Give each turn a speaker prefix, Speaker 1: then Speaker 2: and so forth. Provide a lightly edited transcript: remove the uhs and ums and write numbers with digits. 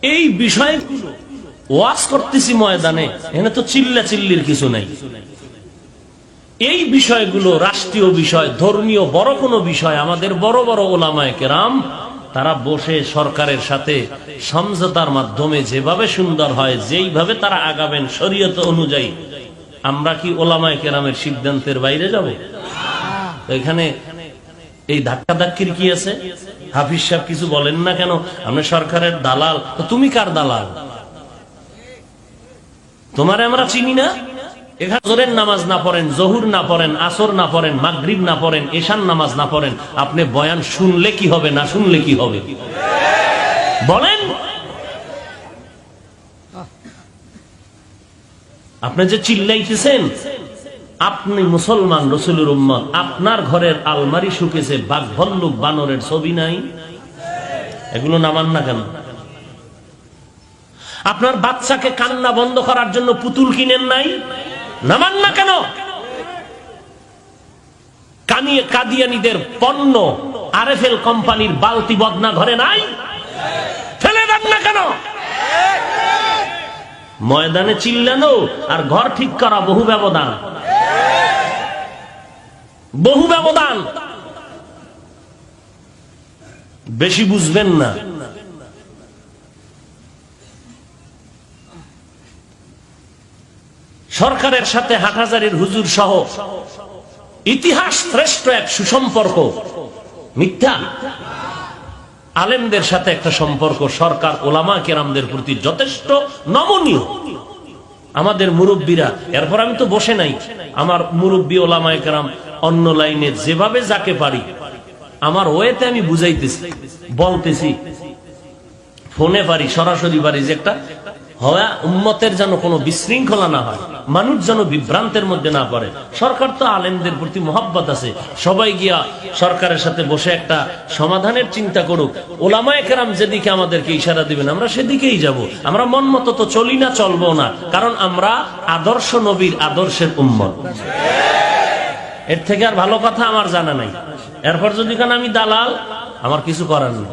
Speaker 1: এই বিষয়ে ওয়াজ করতেছি ময়দানে, এখানে তো চিল্লা চিল্লির কিছু নাই। এই বিষয়গুলো রাষ্ট্রীয় বিষয়, ধর্মীয় বড় কোনো বিষয়, আমাদের বড় বড় ওলামায়ে কেরাম তারা বসে সরকারের সাথে সমঝোতার মাধ্যমে যেভাবে সুন্দর হয়, যেইভাবে তারা আগাবেন শরীয়ত অনুযায়ী, আমরা কি ওলামায়ে কেরামের সিদ্ধান্তের বাইরে যাব? এখানে এই ধাক্কা ধাক্কির কি আছে? হাফিজ সাহেব কিছু বলেন না কেন? আমরা সরকারের দালাল। তো তুমি কার দালাল? তোমারে আমরা চিনি না? এখানে জোরের নামাজ না পড়েন, জহুর না পড়েন, আসর না পড়েন, মাগরিব না পড়েন, এশান নামাজ না পড়েন, আপনি বয়ান শুনলে কি হবে, না শুনলে কি হবে বলেন? আপনি যে চিল্লাইতেছেন, আপনি মুসলমান, রাসূলের উম্মত, আপনার ঘরের আলমারি শুকেছে, বাঘ ভাল্লুক বানরের ছবি নাই, এগুলো নামান না কেন? আপনার বাচ্চাকে কান্না বন্ধ করার জন্য পুতুল কিনেন নাই, নামান না কেন? কাদিয়ানীদের পণ্য আরএফএল কোম্পানির বালতি বদনা ঘরে নাই, ফেলে দেন না কেন? ময়দানে চিল্লানো আর ঘর ঠিক করা বহু ব্যবধান, বহু ব্যবধান। বেশি বুঝবেন না। সরকারের সাথে হাটহাজারীর হুজুর সহ ইতিহাস শ্রেষ্ঠ এক সুসম্পর্ক মিথ্যা। আলেমদের সাথে একটা সম্পর্ক সরকার ওলামা কেরামদের প্রতি যথেষ্ট নমনীয়। আমাদের মুরব্বীরা, এরপর আমি তো বসে নাই, আমার মুরব্বী ওলামায়ে কেরাম অন্য লাইনে যেভাবে যাকে পারি আমার ওয়েতে আমি বুঝাইতেছি, বলতেছি, ফোনে পারি, সরাসরি পারি, যে একটা হয় উম্মতের যেন কোনো বিশৃঙ্খলা না হয়, মানুষ যেন বিভ্রান্তের মধ্যে না পড়ে। সরকার তো আলেমদের প্রতি মহব্বত আছে, সবাই গিয়া সরকারের সাথে বসে একটা সমাধানের চিন্তা করুক। ওলামায়ে কেরাম যেদিকে আমাদেরকে ইশারা দিবেন আমরা সেদিকেই যাব। আমরা মন মতো তো চলি না, চলবো না, কারণ আমরা আদর্শ নবীর আদর্শের উম্মত। এর থেকে আর ভালো কথা আমার জানা নাই। এরপর যদি কেন আমি দালাল, আমার কিছু করার নেই।